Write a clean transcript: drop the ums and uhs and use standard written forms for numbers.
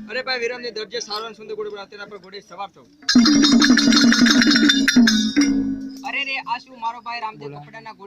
अरे भाई वीरम ने दर्जे सारण सुंदर घोड़े पर तेरा पर घोड़े सवार थो। अरे रे आशु मारो भाई रामदेव कपड़ा ना